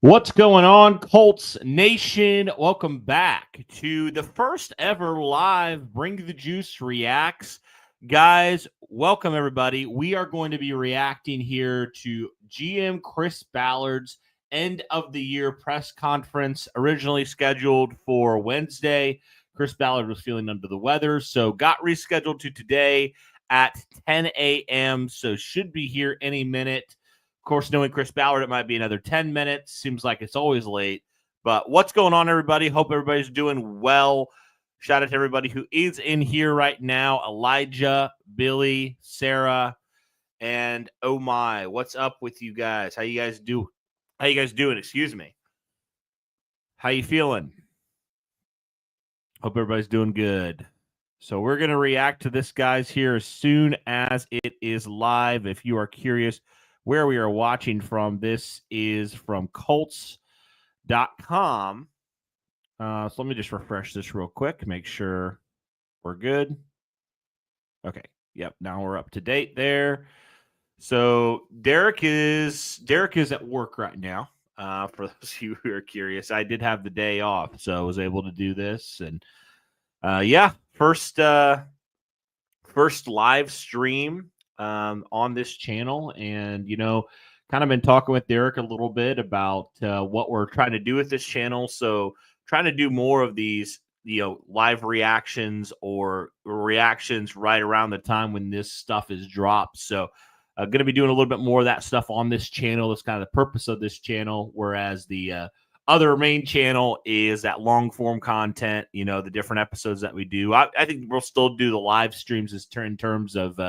What's going on, Colts Nation? Welcome back to the first ever live Bring the Juice Reacts. Guys, welcome everybody. We are going to be reacting here to GM Chris Ballard's end of the year press conference, originally scheduled for Wednesday. Chris Ballard was feeling under the weather, so got rescheduled to today at 10 a.m., so should be here any minute. Of course, knowing Chris Ballard, it might be another 10 minutes. Seems like it's always late. But what's going on, everybody? Hope everybody's doing well. Shout out to everybody who is in here right now. Elijah, Billy, Sarah, and oh my, what's up with you guys? How you guys doing? Excuse me. How you feeling? Hope everybody's doing good. So we're going to react to this, guys, here as soon as it is live. If you are curious where we are watching from, this is from Colts.com. So let me just refresh this real quick, make sure we're good. Okay. Yep. Now we're up to date there. So Derek is at work right now. For those of you who are curious, I did have the day off, so I was able to do this. And first live stream on this channel, and kind of been talking with Derek a little bit about what we're trying to do with this channel. So trying to do more of these live reactions or reactions right around the time when this stuff is dropped. So going to be doing a little bit more of that stuff on this channel. That's kind of the purpose of this channel, whereas the other main channel is that long form content, the different episodes that we do. I think we'll still do the live streams in terms of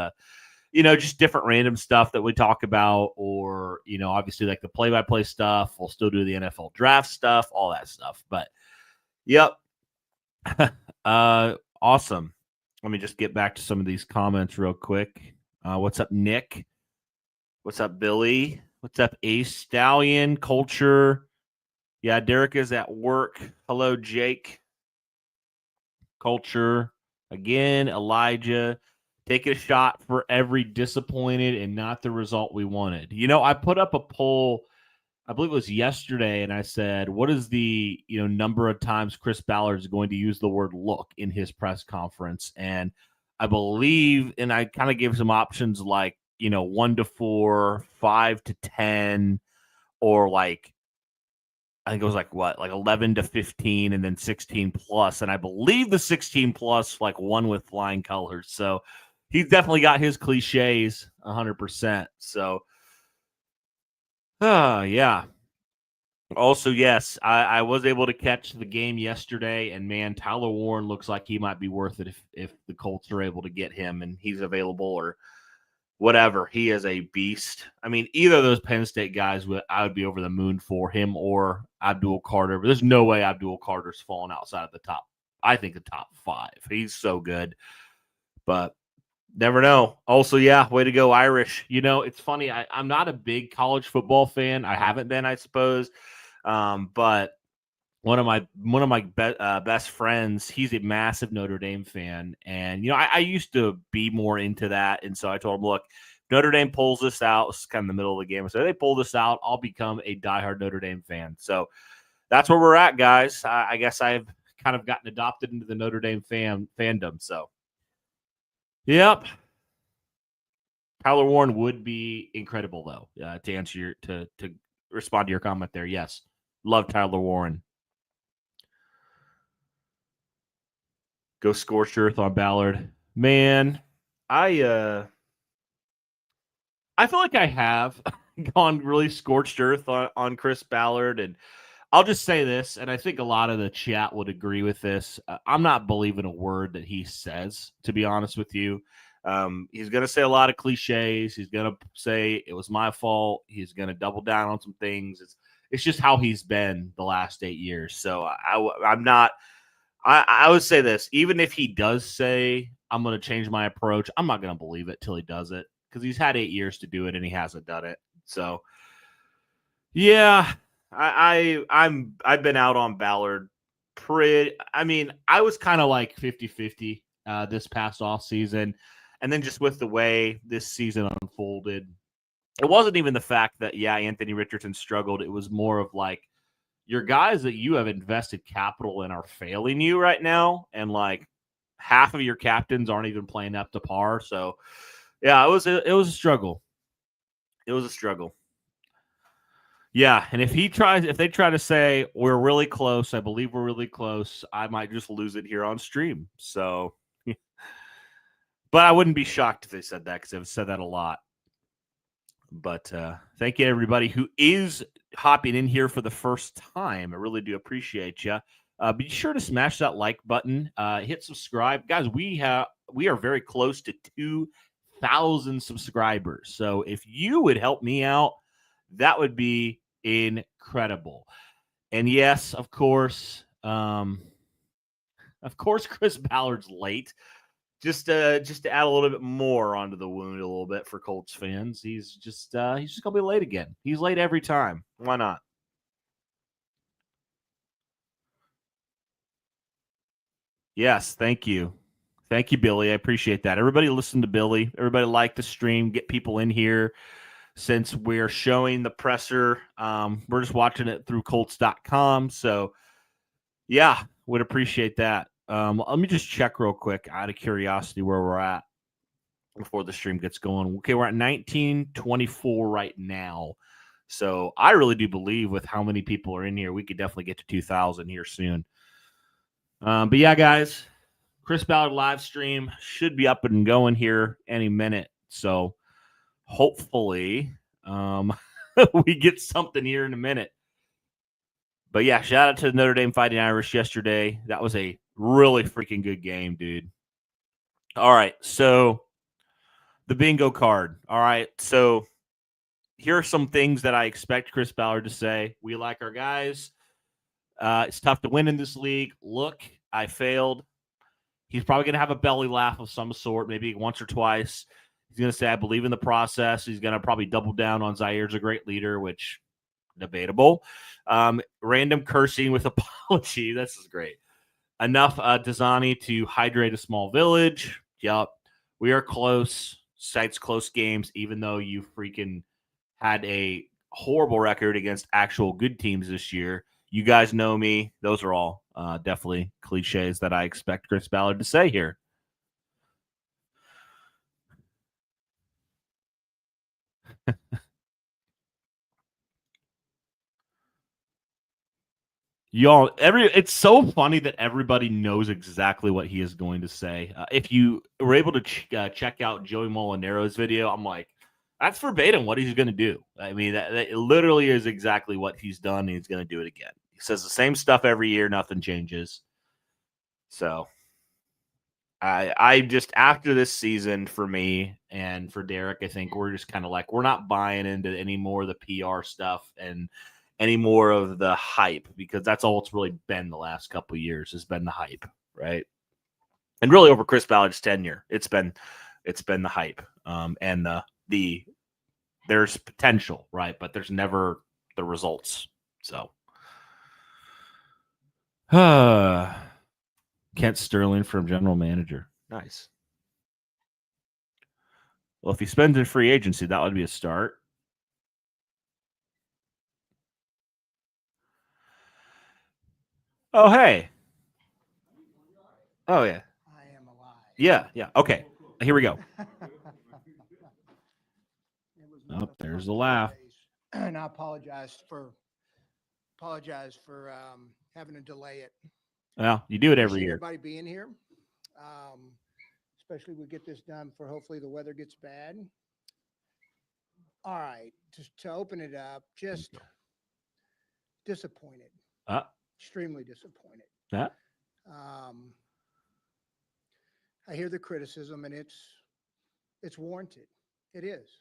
just different random stuff that we talk about, or obviously like the play-by-play stuff. We'll still do the NFL draft stuff, all that stuff. But yep. Awesome. Let me just get back to some of these comments real quick. What's up, Nick? What's up, Billy? What's up, Ace Stallion Culture? Yeah, Derek is at work. Hello, Jake. Culture. Again, Elijah. Take a shot for every disappointed and not the result we wanted. I put up a poll, I believe it was yesterday, and I said, what is the number of times Chris Ballard is going to use the word look in his press conference? And I believe, and I kind of gave some options like 1 to 4, 5 to 10, or like I think it was like 11 to 15, and then 16 plus. And I believe the 16 plus won with flying colors. So he's definitely got his cliches 100%. So, yeah. Also, yes, I was able to catch the game yesterday, and man, Tyler Warren looks like he might be worth it if the Colts are able to get him and he's available or whatever. He is a beast. I mean, either of those Penn State guys, I would be over the moon for him or Abdul Carter. But there's no way Abdul Carter's falling outside of the top. I think the top 5. He's so good. But never know. Also, yeah, way to go, Irish. It's funny. I'm not a big college football fan. I haven't been, I suppose. But one of my best friends, he's a massive Notre Dame fan, and I used to be more into that, and so I told him, look, Notre Dame pulls this out. It's kind of the middle of the game, so they pull this out, I'll become a diehard Notre Dame fan. So that's where we're at, guys. I guess I've kind of gotten adopted into the Notre Dame fandom. So, yep. Tyler Warren would be incredible, though. To answer to respond to your comment there, yes, love Tyler Warren. Go scorched earth on Ballard. Man, I feel like I have gone really scorched earth on Chris Ballard, and I'll just say this, and I think a lot of the chat would agree with this. I'm not believing a word that he says, to be honest with you. He's going to say a lot of cliches. He's going to say it was my fault. He's going to double down on some things. It's just how he's been the last 8 years. So I'm not. I would say this, even if he does say, I'm going to change my approach, I'm not going to believe it till he does it, because he's had 8 years to do it and he hasn't done it. So, yeah, I've been out on Ballard I was kind of like 50-50 this past off season. And then just with the way this season unfolded, it wasn't even the fact that, Anthony Richardson struggled. It was more of like your guys that you have invested capital in are failing you right now. And like half of your captains aren't even playing up to par. So, yeah, it was a struggle. It was a struggle. Yeah, and if they try to say we're really close, I believe we're really close, I might just lose it here on stream. So, but I wouldn't be shocked if they said that because they've said that a lot. But thank you, everybody who is hopping in here for the first time. I really do appreciate you. Be sure to smash that like button. Hit subscribe, guys. We are very close to 2,000 subscribers. So if you would help me out, that would be incredible. And yes, of course, Chris Ballard's late. Just to add a little bit more onto the wound a little bit for Colts fans. He's just gonna be late again. He's late every time. Why not? Yes, thank you. Thank you, Billy. I appreciate that. Everybody listen to Billy. Everybody like the stream. Get people in here since we're showing the presser. We're just watching it through Colts.com. So, yeah, would appreciate that. Let me just check real quick out of curiosity where we're at before the stream gets going. Okay, we're at 1924 right now. So I really do believe with how many people are in here, we could definitely get to 2,000 here soon. But yeah, guys, Chris Ballard live stream should be up and going here any minute. So hopefully we get something here in a minute. But yeah, shout out to the Notre Dame Fighting Irish yesterday. That was a really freaking good game, dude. All right, so the bingo card. All right, so here are some things that I expect Chris Ballard to say. We like our guys. It's tough to win in this league. Look, I failed. He's probably going to have a belly laugh of some sort, maybe once or twice. He's going to say, I believe in the process. He's going to probably double down on Zaire's a great leader, which debatable. Random cursing with apology. This is great. Enough Dazani to hydrate a small village. Yep. We are close. Cites close games, even though you freaking had a horrible record against actual good teams this year. You guys know me. Those are all definitely cliches that I expect Chris Ballard to say here. Y'all, it's so funny that everybody knows exactly what he is going to say. If you were able to check out Joey Molinaro's video, I'm like, that's verbatim what he's going to do. I mean, that literally is exactly what he's done, and he's going to do it again. He says the same stuff every year, nothing changes. So, I just after this season for me and for Derek, I think we're just kind of like we're not buying into any more of the PR stuff and any more of the hype because that's all it's really been the last couple of years has been the hype, right? And really over Chris Ballard's tenure, it's been the hype and the there's potential, right? But there's never the results. So, Kent Sterling from general manager, nice. Well, if he spends in free agency, that would be a start. Oh, hey. Oh, yeah. I am alive. Yeah, yeah. Okay. Here we go. Oh, there's the laugh. And I apologize for having to delay it. Well, you do it every Appreciate year. everybody being here. Especially we get this done for hopefully the weather gets bad. All right, just to open it up, just disappointed. Extremely disappointed. I hear the criticism, and it's warranted. It is,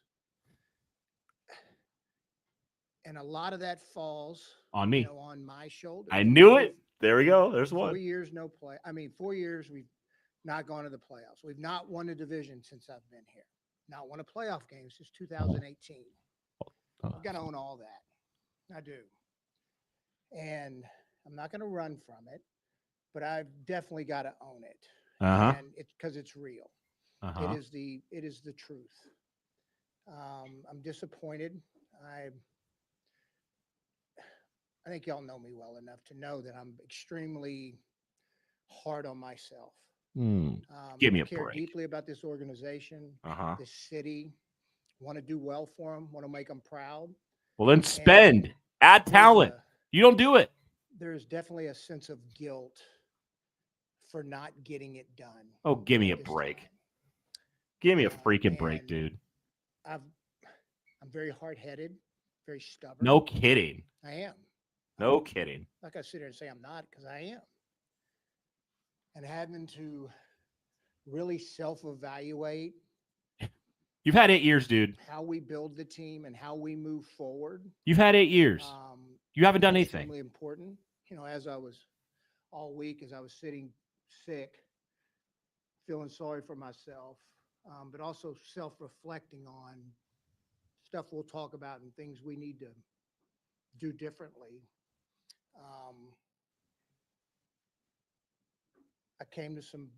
and a lot of that falls on me, on my shoulders. I knew it. There we go. There's one. 4 years no play. 4 years we've not gone to the playoffs. We've not won a division since I've been here. Not won a playoff game since 2018. I've got to own all that. I do. And I'm not going to run from it, but I've definitely got to own it. And it's because it's real. It is the truth. I'm disappointed. I think y'all know me well enough to know that I'm extremely hard on myself. Give me I a care break. deeply about this organization, Uh-huh. this city, want to do well for them, want to make them proud. Well, then spend. And Add talent. You don't do it. There's definitely a sense of guilt for not getting it done. Oh, give me a break. Time. Give me a freaking break, dude. I'm very hard-headed, very stubborn. No kidding. I am. No kidding. Like I sit here and say I'm not, because I am. And having to really self-evaluate. You've had 8 years, dude. How we build the team and how we move forward. You've had 8 years. You haven't done anything. Extremely important. As I was all week, as I was sitting sick, feeling sorry for myself, but also self-reflecting on stuff we'll talk about and things we need to do differently. I came to some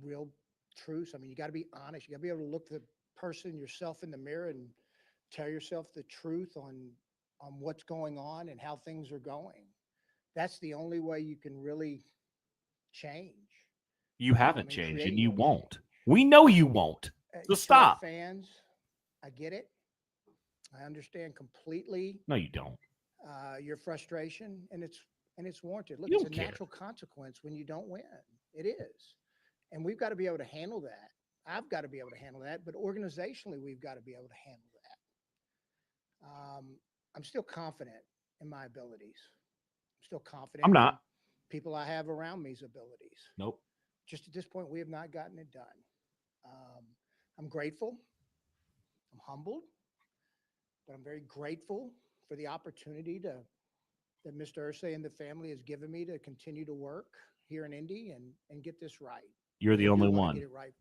real truths. I mean, you got to be honest. You got to be able to look the person yourself in the mirror and tell yourself the truth on what's going on and how things are going. That's the only way you can really change. You haven't changed, and you won't. Change. We know you won't. So stop. Fans, I get it. I understand completely. No, you don't. Your frustration, and it's warranted. Look, it's a natural consequence when you don't win. It is, and we've got to be able to handle that. I've got to be able to handle that, but organizationally, we've got to be able to handle that. I'm still confident in my abilities. I'm still confident. I'm not. People I have around me's abilities. Nope. Just at this point, we have not gotten it done. I'm grateful. I'm humbled, but I'm very grateful for the opportunity that Mr. Irsay and the family has given me to continue to work here in Indy and get this right. You're the only one. Get it right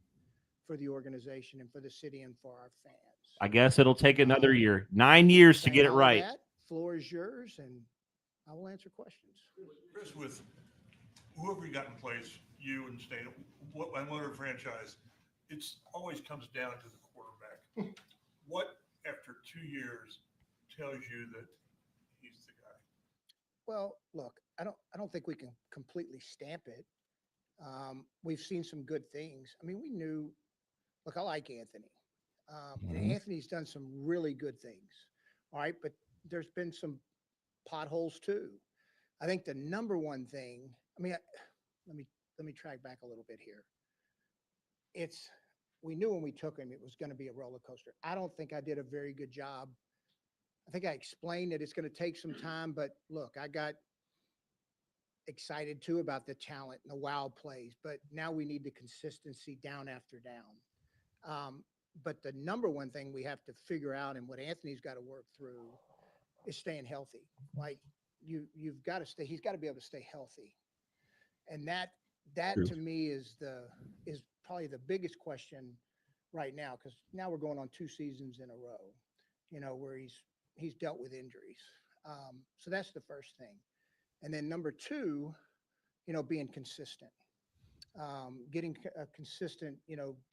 for the organization and for the city and for our fans. I guess it'll take another year, 9 years to get it right. That floor is yours, and I will answer questions. Chris, with whoever you got in place, you and Stan, whatever franchise, it always comes down to the quarterback. What, after 2 years, tells you that he's the guy? Well, look, I don't think we can completely stamp it. We've seen some good things. I mean, we knew. Look, I like Anthony, and Anthony's done some really good things. All right, but there's been some potholes too. I think the number one thing. I mean, let me track back a little bit here. We knew when we took him it was going to be a roller coaster. I don't think I did a very good job. I think I explained that it's going to take some time, but look, I got excited too about the talent and the wow plays, but now we need the consistency down after down. But the number one thing we have to figure out, and what Anthony's got to work through, is staying healthy. Like you've got to stay. He's got to be able to stay healthy, and that to me is probably the biggest question right now, because now we're going on 2 seasons in a row, where he's dealt with injuries. So that's the first thing. And then number 2, being consistent, getting a consistent,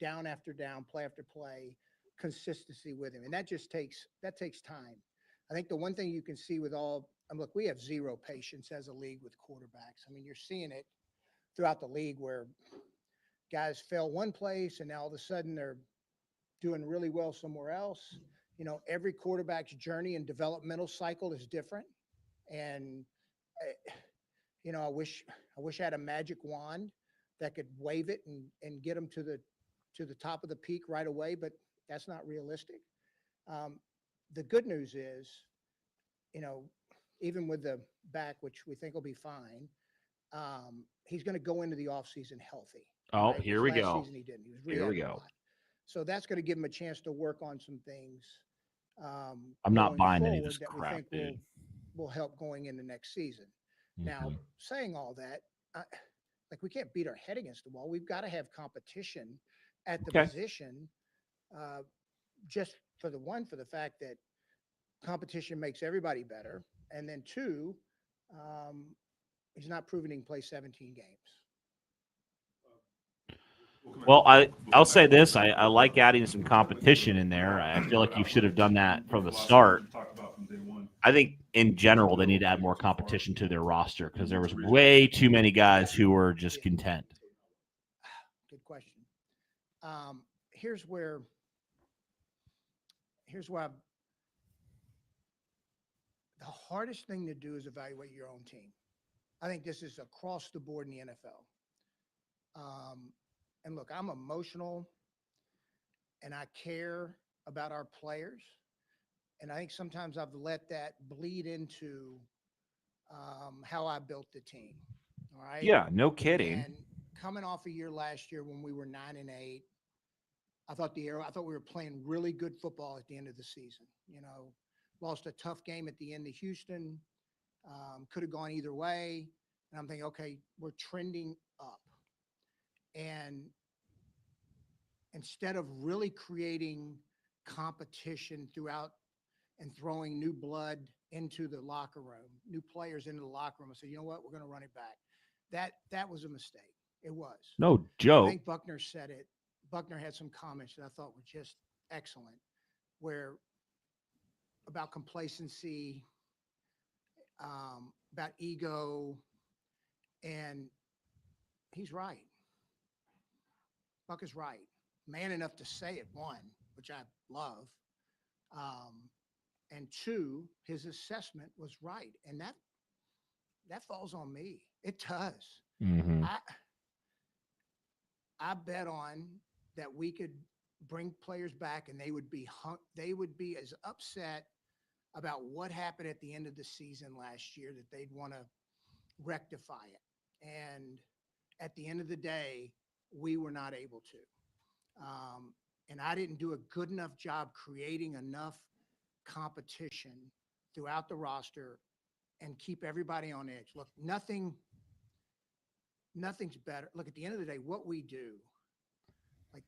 down after down, play after play, consistency with him. And that takes time. I think the one thing you can see with look, we have zero patience as a league with quarterbacks. I mean, you're seeing it throughout the league where guys fell one place and now all of a sudden they're doing really well somewhere else. Every quarterback's journey and developmental cycle is different. And, I wish I had a magic wand that could wave it and get them to the top of the peak right away, but that's not realistic. The good news is, even with the back, which we think will be fine, he's going to go into the offseason healthy. Oh, right? Here we go. Season he didn't. He was here we go. So that's going to give him a chance to work on some things. I'm not buying any of this crap, dude. Will help going into next season. Now, saying all that, we can't beat our head against the wall. We've got to have competition at the position, just for the fact that competition makes everybody better. And then 2, he's not proven he can play 17 games. Well, I'll say this. I like adding some competition in there. I feel like you should have done that from the start. I think in general they need to add more competition to their roster because there was way too many guys who were just content. Good question. Here's where the hardest thing to do is evaluate your own team. I think this is across the board in the NFL. And look, I'm emotional and I care about our players. And I think sometimes I've let that bleed into how I built the team. All right. Yeah, no kidding. And coming off a year last year when we were 9-8, I thought we were playing really good football at the end of the season. Lost a tough game at the end to Houston. Could have gone either way. And I'm thinking, okay, we're trending up. And instead of really creating competition throughout and throwing new blood into the locker room, new players into the locker room, I said, you know what, we're going to run it back. That was a mistake. It was. No I joke. think Buckner said it. Buckner had some comments that I thought were just excellent, where about complacency, about ego, and he's right. Buck is right. Man enough to say it, one, which I love. And two, his assessment was right. And that falls on me. It does. Mm-hmm. I bet on that we could bring players back and they would be as upset about what happened at the end of the season last year that they'd want to rectify it. And at the end of the day, we were not able to. And I didn't do a good enough job creating enough competition throughout the roster and keep everybody on edge. Look, nothing's better. Look, at the end of the day, what we do, like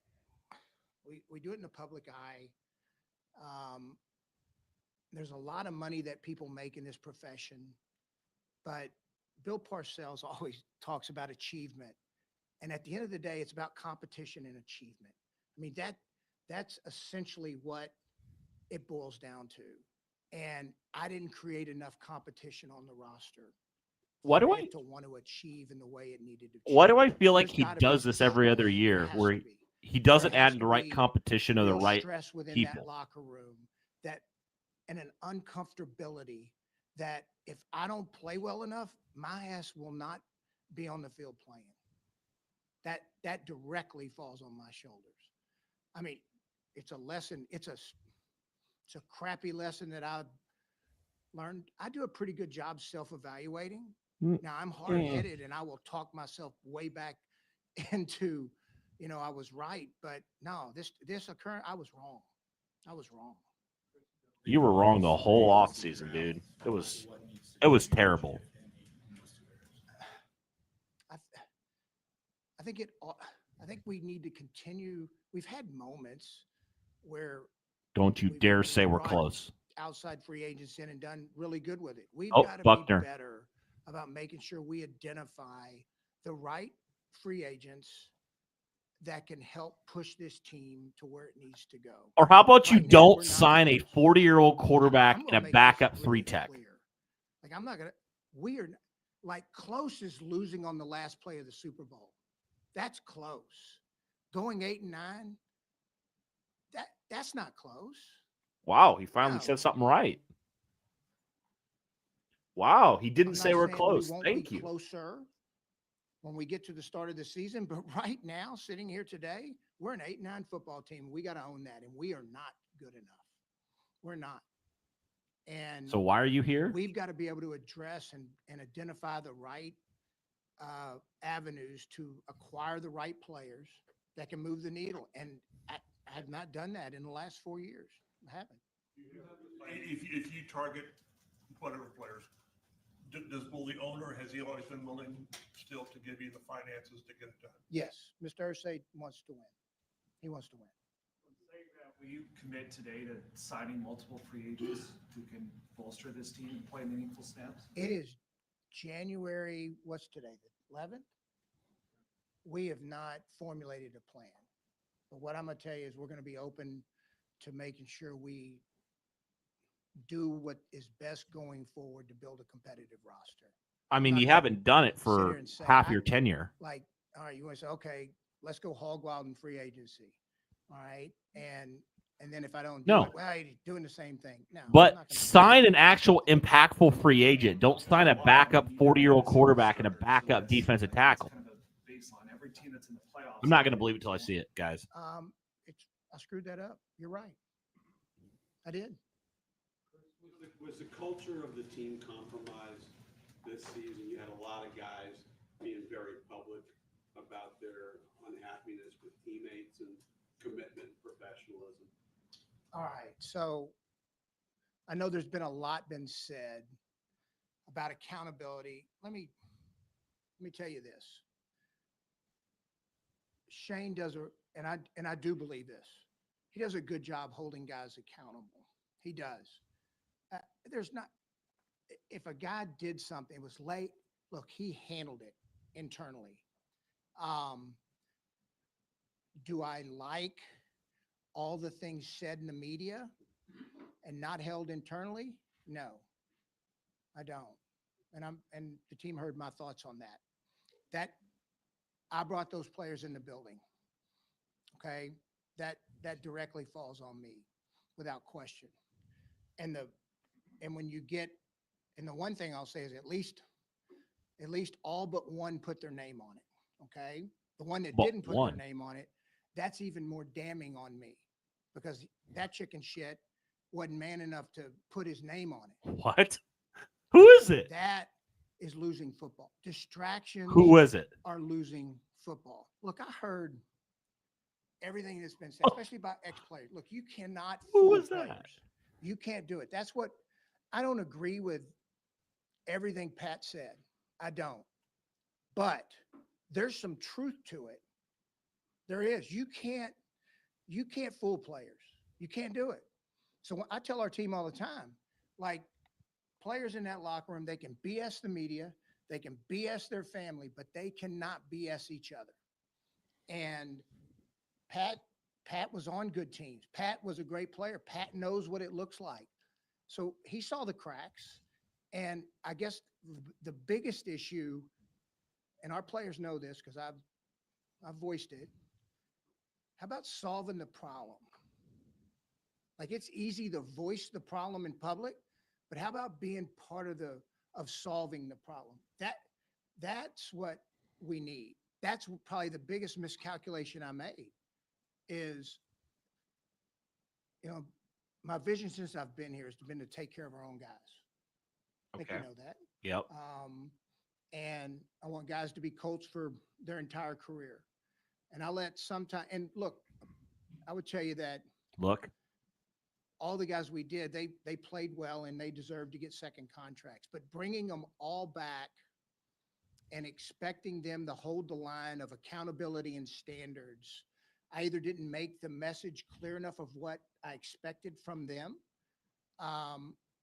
we do it in the public eye. There's a lot of money that people make in this profession, but Bill Parcells always talks about achievement. And at the end of the day, it's about competition and achievement. I mean, that's essentially what it boils down to. And I didn't create enough competition on the roster. Why do for I it to want to achieve in the way it needed to? Why do I feel like There's he gotta does be this every other stress. year, There has where to be. he doesn't There has add to the right be competition or the real right stress within people? that locker room, and an uncomfortability that if I don't play well enough, my ass will not be on the field playing. That directly falls on my shoulders. I mean, it's a lesson. It's a crappy lesson that I've learned. I do a pretty good job self-evaluating. Now I'm hard-headed and I will talk myself way back into, I was right, but no, this occurred. I was wrong. You were wrong the whole offseason, dude. It was terrible. I think we need to continue. We've had moments where Don't you we've dare say we're brought close. outside free agents in and done really good with it. We've Oh, got to Buckner. be better about making sure we identify the right free agents that can help push this team to where it needs to go. Or how about you Right now, we're don't not sign a close. 40-year-old quarterback I'm and gonna a make backup this 3 really tech? clear. Like I'm not gonna. We are like close as losing on the last play of the Super Bowl. That's close. Going 8-9. That's not close. Wow, he finally No. said something right. Wow, he didn't I'm say not we're saying close. We won't Thank be you. closer when we get to the start of the season, but right now, sitting here today, we're an 8-9 football team. We got to own that, and we are not good enough. We're not. And So why are you here? we've got to be able to address and identify the right avenues to acquire the right players that can move the needle. And I have not done that in the last 4 years. I haven't. If you target whatever players, will the owner, has he always been willing still to give you the finances to get it done? Yes, Mr. Irsay wants to win. He wants to win. Will you commit today to signing multiple free agents who can bolster this team and play meaningful snaps? It is January, what's today, the 11th? we have not formulated a plan. But what I'm going to tell you is we're going to be open to making sure we do what is best going forward to build a competitive roster. I mean, not you gonna haven't done it Sit for here and say, half your tenure. Like, all right, you want to say, okay, let's go hog wild in free agency. All right. And then if I don't do No. it, well, you're doing the same thing. No, I'm But not gonna do sign an actual impactful free agent. Don't sign a backup 40-year-old quarterback and a backup defensive tackle. Kind of a baseline. Every team that's in the playoffs. I'm not going to believe it until I see it, guys. that. I screwed that up. You're right. I did. Was the culture of the team compromised this season? You had a lot of guys being very public about their unhappiness with teammates and commitment, professionalism. All right. So I know there's been a lot been said about accountability. Let me tell you this. Shane does and I do believe this. He does a good job holding guys accountable. He does. There's not, if a guy did something, it was late, look, he handled it internally. Do I like all the things said in the media and not held internally? No, I don't. And the team heard my thoughts on that. That I brought those players in the building. Okay. That directly falls on me without question. And when you get, and the one thing I'll say is at least all but one put their name on it. Okay. The one that didn't put their name on it, that's even more damning on me because that chicken shit wasn't man enough to put his name on it. What? Who is it? That is losing football. Distractions Who is it? are losing football. Look, I heard everything that's been said, especially about ex-players. Look, you cannot Who fool was that? players. You can't do it. That's what I don't agree with everything Pat said. I don't. But there's some truth to it. There is. You can't fool players. You can't do it. So I tell our team all the time, like players in that locker room, they can BS the media, they can BS their family, but they cannot BS each other. And Pat was on good teams. Pat was a great player. Pat knows what it looks like. So he saw the cracks. And I guess the biggest issue, and our players know this because I've voiced it. How about solving the problem? Like it's easy to voice the problem in public, but how about being part of solving the problem? That's what we need. That's probably the biggest miscalculation I made is, my vision since I've been here has been to take care of our own guys. I think you know that. Yep. And I want guys to be Colts for their entire career. And I let and look, I would tell you that all the guys we did, they played well and they deserved to get second contracts, but bringing them all back and expecting them to hold the line of accountability and standards, I either didn't make the message clear enough of what I expected from them.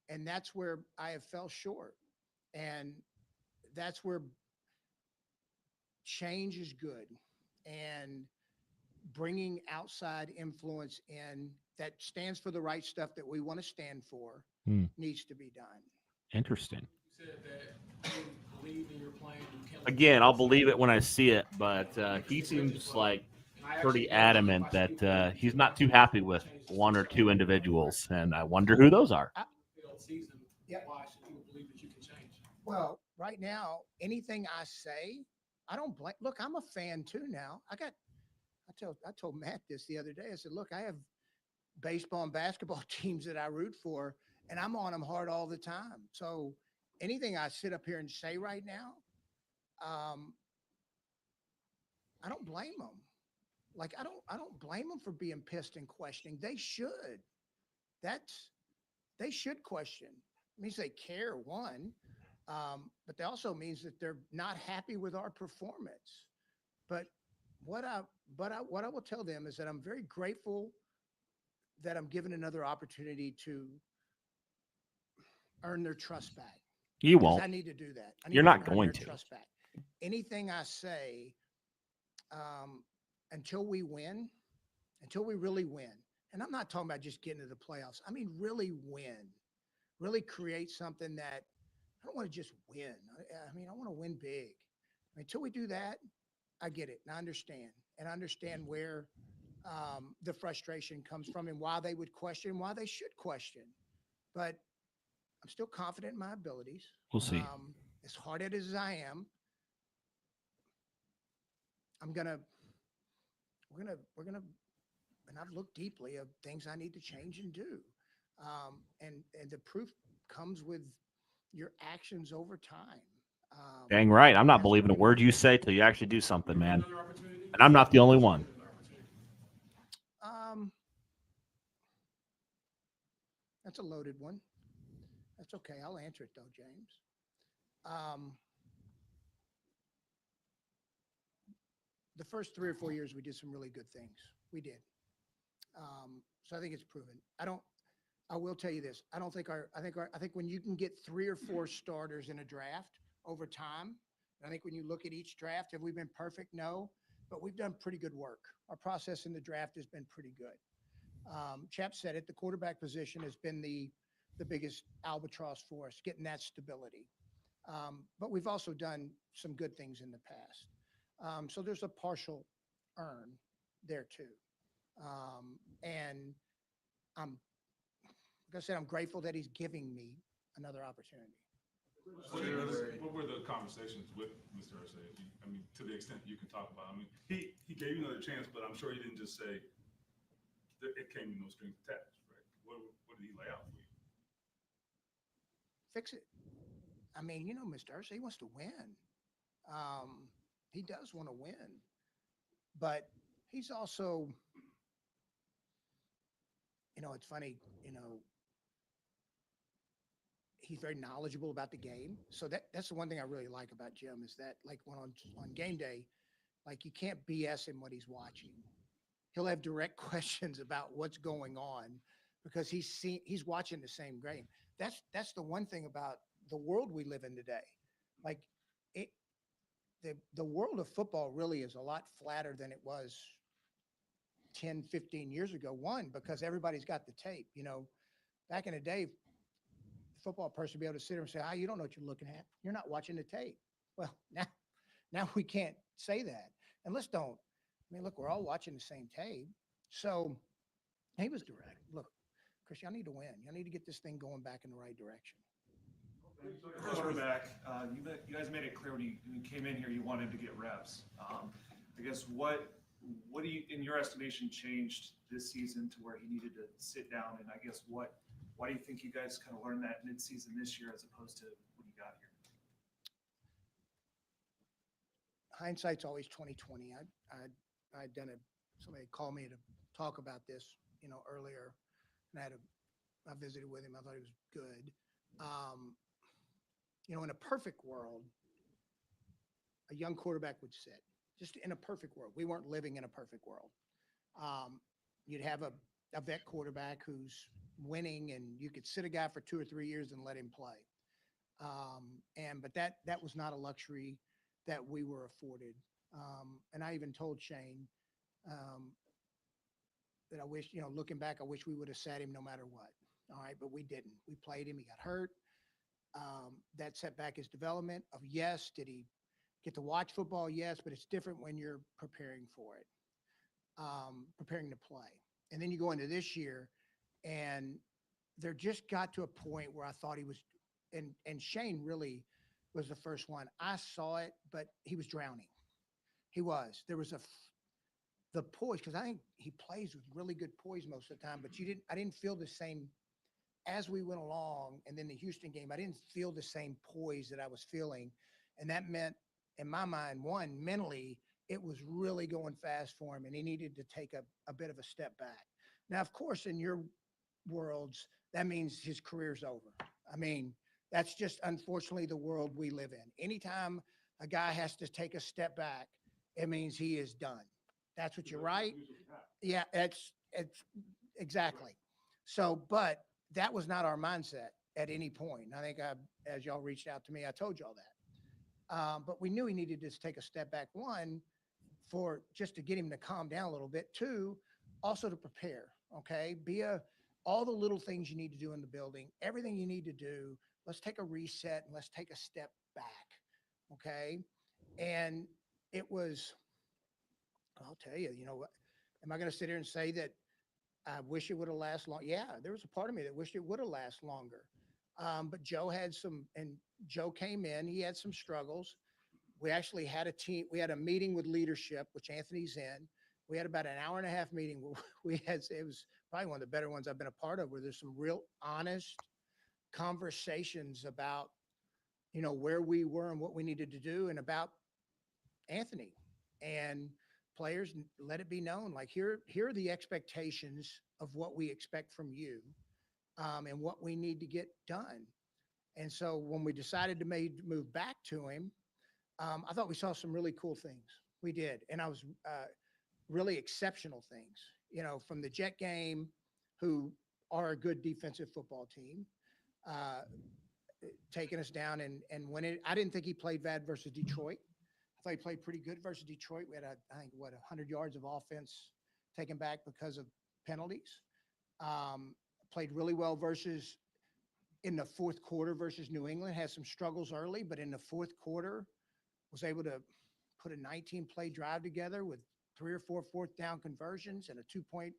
And that's where I have fell short. And that's where change is good. And bringing outside influence in that stands for the right stuff that we want to stand for needs to be done. Interesting. You said that you believe in your plan. You can't Again, I'll believe it when I see it, but he seems like pretty adamant that he's not too happy with one or two individuals, and I wonder who those are. season. Yeah. Why should people believe that you can change? Well, right now, anything I say, I don't blame. Look, I'm a fan too now. I told Matt this the other day. I said, look, I have baseball and basketball teams that I root for, and I'm on them hard all the time. So anything I sit up here and say right now, I don't blame them. Like, I don't blame them for being pissed and questioning. They should. They should question. It means they care, one, but that also means that they're not happy with our performance. But what I will tell them is that I'm very grateful that I'm given another opportunity to earn their trust back. You won't. I need to do that. You're not earn going their to. trust back. Anything I say, until we win, until we really win, and I'm not talking about just getting to the playoffs. I mean, really win, really create something that I don't want to just win. I mean, I want to win big. Until we do that, I get it and I understand where the frustration comes from and why they would question, why they should question. But I'm still confident in my abilities. We'll see. As hard at it as I am, we're gonna, and I've looked deeply of things I need to change and do. And the proof comes with your actions over time. Dang right. I'm not That's believing a what word you say till you actually do something, man. Another opportunity? And I'm not the only one. Another opportunity. That's a loaded one. That's okay. I'll answer it though, James. The first 3 or 4 years, we did some really good things. We did. So I think it's proven. I will tell you this. I think when you can get 3 or 4 starters in a draft over time, I think when you look at each draft, have we been perfect? No, but we've done pretty good work. Our process in the draft has been pretty good. Chap said it, the quarterback position has been the biggest albatross for us, getting that stability. But we've also done some good things in the past. So there's a partial earn there too. And like I said, I'm grateful that he's giving me another opportunity. What were the conversations with Mr. Irsay? I mean, to the extent you can talk about. I mean, he gave you another chance, but I'm sure he didn't just say that it came with no strings attached, right? What did he lay out for you? Fix it. I mean, Mr. Irsay, he wants to win. He does want to win, but he's also, it's funny, he's very knowledgeable about the game. So that's the one thing I really like about Jim is that, like, when on game day, like, you can't BS him what he's watching. He'll have direct questions about what's going on because he's watching the same game. That's the one thing about the world we live in today. Like, the world of football really is a lot flatter than it was 10, 15 years ago. One, because everybody's got the tape. Back in the day, the football person would be able to sit there and say, you don't know what you're looking at. You're not watching the tape. Well, now we can't say that. And look, we're all watching the same tape. So he was direct. Look, Chris, y'all need to win. Y'all need to get this thing going back in the right direction. Quarterback, you guys made it clear when you came in here, you wanted to get reps. I guess what do you, in your estimation, changed this season to where he needed to sit down? And I guess why do you think you guys kind of learned that midseason this year as opposed to when you got here? Hindsight's always 20/20. I'd done it. Somebody called me to talk about this, earlier, and I visited with him. I thought he was good. In a perfect world, a young quarterback would sit. Just in a perfect world. We weren't living in a perfect world. You'd have a vet quarterback who's winning, and you could sit a guy for 2 or 3 years and let him play. But that was not a luxury that we were afforded. And I even told Shane that I wish, looking back, I wish we would have sat him no matter what. All right, but we didn't. We played him. He got hurt. That set back his development of, yes, did he get to watch football? Yes, but it's different when you're preparing for it, preparing to play. And then you go into this year, and there just got to a point where I thought he was, and Shane really was the first one. I saw it, but he was drowning. He was. There was the poise, because I think he plays with really good poise most of the time, but I didn't feel the same as we went along. And then the Houston game, I didn't feel the same poise that I was feeling. And that meant, in my mind, one, mentally, it was really going fast for him, and he needed to take a bit of a step back. Now, of course, in your worlds, that means his career's over. I mean, that's just unfortunately the world we live in. Anytime a guy has to take a step back, it means he is done. That's what you're right. Yeah, it's exactly. So, but that was not our mindset at any point. I think as y'all reached out to me, I told y'all that. But we knew he needed to take a step back, one, for just to get him to calm down a little bit. Two, also to prepare. Okay. All the little things you need to do in the building, everything you need to do. Let's take a reset and let's take a step back. Okay. And it was, I'll tell you, am I going to sit here and say that I wish it would have lasted long? Yeah, there was a part of me that wished it would have lasted longer. But Joe Joe came in, he had some struggles. We actually had a meeting with leadership, which Anthony's in. We had about an hour and a half meeting. It was probably one of the better ones I've been a part of, where there's some real honest conversations about, where we were and what we needed to do, and about Anthony. And players, let it be known, like, here are the expectations of what we expect from you, and what we need to get done. And so when we decided to move back to him, I thought we saw some really cool things. We did. And I was really exceptional things, from the Jet game, who are a good defensive football team, taking us down and winning. I didn't think he played bad versus Detroit. I thought he played pretty good versus Detroit. We had, 100 yards of offense taken back because of penalties. Played really well in the fourth quarter versus New England. Had some struggles early, but in the fourth quarter was able to put a 19-play drive together with 3 or 4 fourth down conversions and a 2-point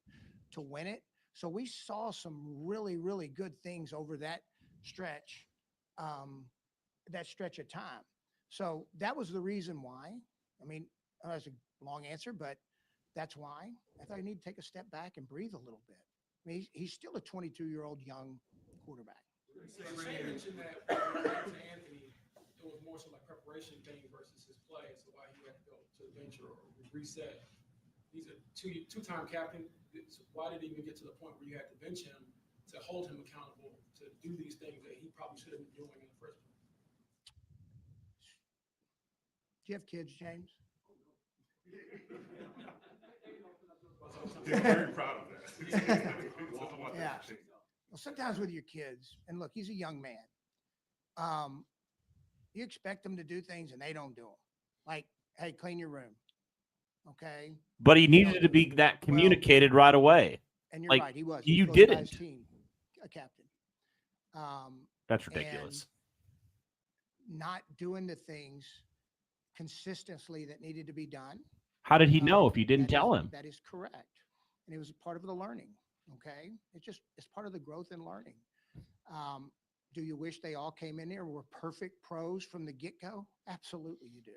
to win it. So we saw some really, really good things over that stretch of time. So that was the reason why. I mean, that's a long answer, but that's why I thought I need to take a step back and breathe a little bit. I mean, he's still a 22-year-old young quarterback. Shane mentioned that when it came to Anthony, it was more so like preparation thing versus his play. So why he had to go to the bench or reset. He's a two-time captain. So why did he even get to the point where you had to bench him to hold him accountable to do these things that he probably should have been doing in the first place? Do you have kids, James? He's very proud of that. Yeah. Well, sometimes with your kids, and look, he's a young man. You expect them to do things and they don't do them. Like, hey, clean your room. Okay. But he needed to be that communicated right away. And you're Like, right. He was. you He was supposed to be didn't. his team, a captain. That's ridiculous. Not doing the things consistently that needed to be done. How did he know if you didn't tell him? That is correct. And it was a part of the learning. Okay. It's part of the growth and learning. Do you wish they all came in there and were perfect pros from the get-go? Absolutely you do.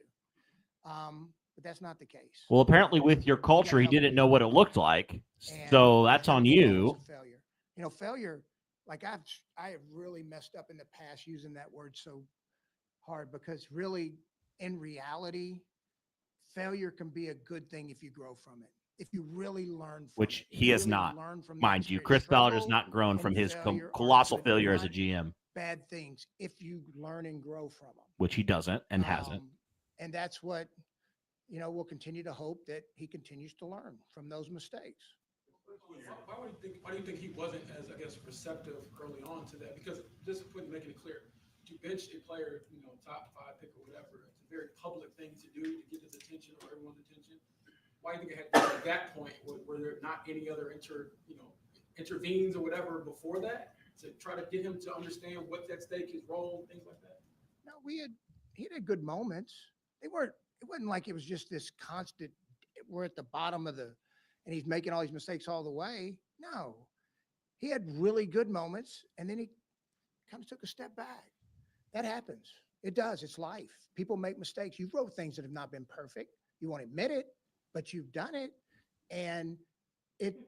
But that's not the case. Well, apparently with your culture, he didn't know what it looked like. So that's on you. Failure. Failure, like I have really messed up in the past using that word so hard, because really, in reality, failure can be a good thing if you grow from it. If you really learn from Which it. he has not. Mind you, Chris Ballard has not grown from his colossal failure as a GM. Bad things if you learn and grow from them. Which he doesn't and hasn't. And that's what, we'll continue to hope that he continues to learn from those mistakes. Why do you think he wasn't as, I guess, receptive early on to that? Because just making it clear, to bench a player, top 5 pick or whatever, it's a very public thing to do to get his attention or everyone's attention. Why do you think it had to be at that point? Were there not any other intervenes or whatever before that to try to get him to understand what's at stake, his role, things like that? No, he had good moments. It wasn't like it was just this constant, we're at the bottom and he's making all these mistakes all the way. No, he had really good moments, and then he kind of took a step back. That happens. It does. It's life. People make mistakes. You wrote things that have not been perfect. You won't admit it, but you've done it. And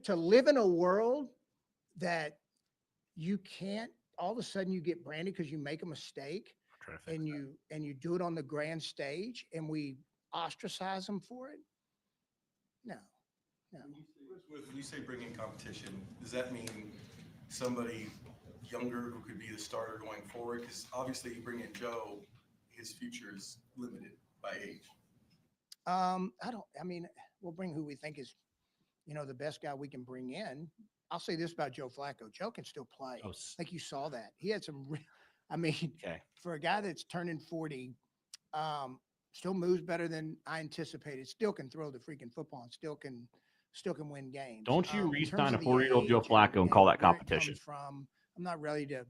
to live in a world that you can't, all of a sudden you get branded because you make a mistake and you do it on the grand stage and we ostracize them for it. No. When you say bring in competition, does that mean somebody younger who could be the starter going forward? Because obviously you bring in Joe, his future is limited by age. We'll bring who we think is, the best guy we can bring in. I'll say this about Joe Flacco. Joe can still play. I think you saw that. He had some, for a guy that's turning 40, Still moves better than I anticipated. Still can throw the freaking football and still can win games. Don't you In re-sign terms a of the 40-year-old Joe age Flacco and call that where it competition? comes from, I'm not ready to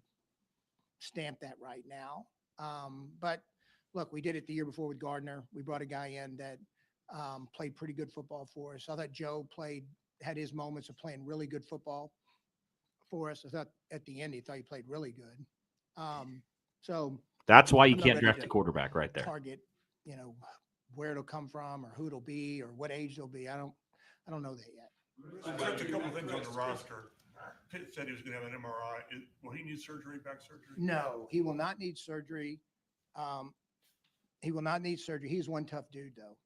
stamp that right now. But look, we did it the year before with Gardner. We brought a guy in that played pretty good football for us. I thought Joe had his moments of playing really good football for us. I thought at the end, he played really good. So That's why you I'm not can't ready draft to a quarterback right there. target, where it'll come from or who it'll be or what age they'll be. I don't know that yet. Just a couple of things on the roster. Pitt said he was going to have an MRI. Will he need surgery, back surgery? No, he will not need surgery. He will not need surgery. He's one tough dude, though.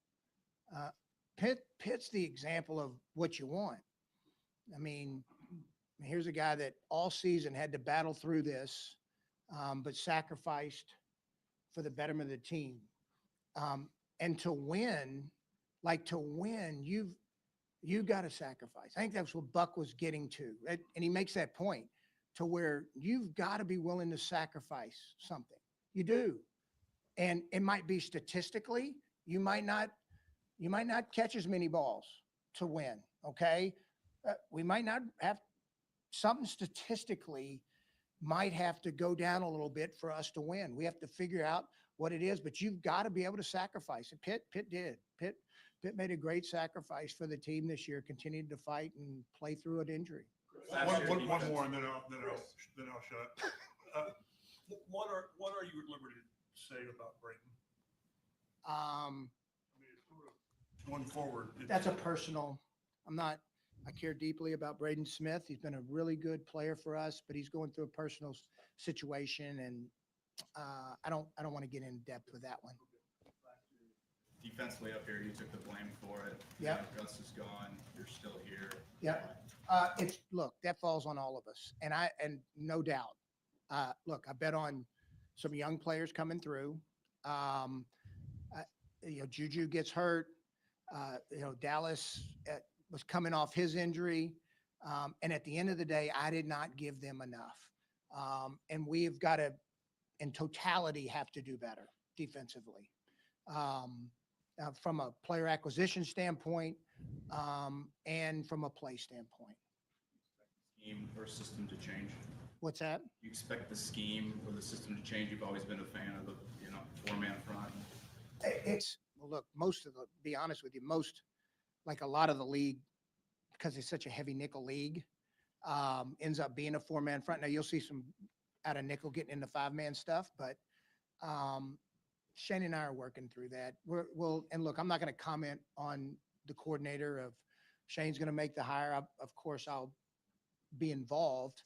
Pitt's the example of what you want. I mean, here's a guy that all season had to battle through this, but sacrificed for the betterment of the team. And to win, you've got to sacrifice. I think that's what Buck was getting to. And he makes that point to where you've got to be willing to sacrifice something. You do. And it might be statistically, you might not catch as many balls to win. Okay. We might not have something statistically might have to go down a little bit for us to win. We have to figure out what it is, but you've got to be able to sacrifice. And Pitt did. Pitt made a great sacrifice for the team this year, continued to fight and play through an injury. One more, and then I'll shut. What are you at liberty to say about Brayton? I mean, it's sort of going forward. That's a personal. I care deeply about Braden Smith. He's been a really good player for us, but he's going through a personal situation, and I don't want to get in depth with that one. Defensively up here, you took the blame for it. Yeah. Gus is gone. You're still here. Yeah. Look, that falls on all of us. And no doubt. Look, I bet on some young players coming through. Juju gets hurt. Dallas was coming off his injury. And at the end of the day, I did not give them enough. And we've got to, in totality, have to do better defensively. From a player acquisition standpoint, and from a play standpoint. Scheme or system to change? What's that? You expect the scheme or the system to change? You've always been a fan of the, four-man front. Be honest with you, like a lot of the league, because it's such a heavy nickel league, ends up being a four-man front. Now you'll see some out of nickel getting into five-man stuff, but Shane and I are working through that. And look, I'm not going to comment on the coordinator of Shane's going to make the hire. Of course, I'll be involved,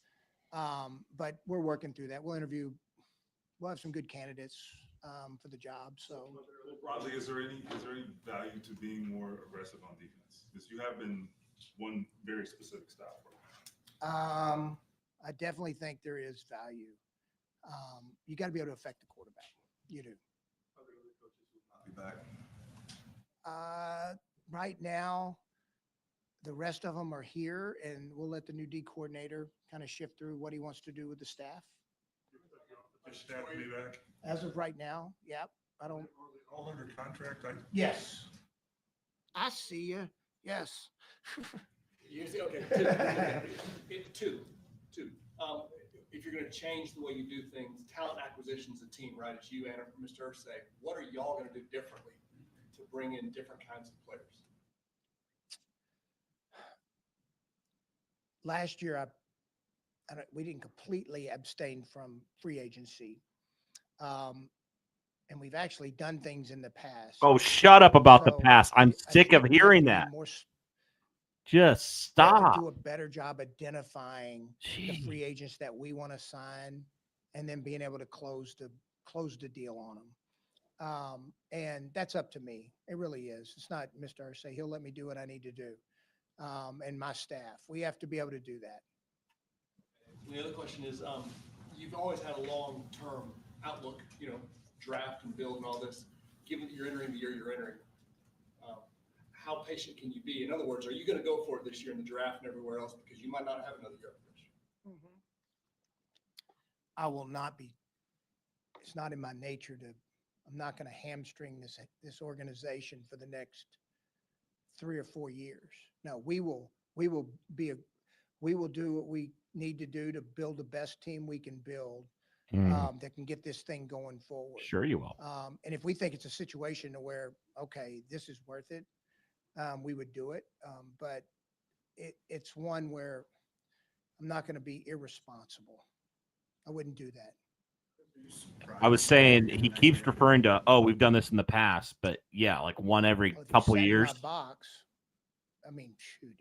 but we're working through that. We'll have some good candidates for the job. So Broadly, is there any value to being more aggressive on defense? Because you have been one very specific style for it. I definitely think there is value. You got to be able to affect the quarterback. You do. Be back. Right now, the rest of them are here, and we'll let the new D coordinator kind of shift through what he wants to do with the staff. Just staff me back. As of right now, yep. I don't. All under contract. Yes. I see you. Yes. Okay. Two. If you're going to change the way you do things, talent acquisition is a team, right? It's you and Mr. Irsay. What are y'all going to do differently to bring in different kinds of players? Last year, we didn't completely abstain from free agency. And we've actually done things in the past. Oh, shut up about the So, past. I'm I sick think of we have hearing to be that. more Just We have to stop. do a better job identifying the free agents that we want to sign, and then being able to close the deal on them. And that's up to me. It really is. It's not Mr. Irsay. He'll let me do what I need to do. And my staff. We have to be able to do that. The other question is, you've always had a long-term outlook, draft and build and all this. Given that you're entering the year you're entering, how patient can you be? In other words, are you going to go for it this year in the draft and everywhere else because you might not have another year this year? I will not be. It's not in my nature to I'm not going to hamstring this organization for the next 3 or 4 years. No, we will do what we need to do to build the best team we can build that can get this thing going forward. Sure you will. And if we think it's a situation where, okay, this is worth it, we would do it. But it's one where I'm not going to be irresponsible. I wouldn't do that. I was saying he keeps referring to, oh, we've done this in the past, but yeah, like one every Well, if you couple sat in years. my box, I mean, shoot,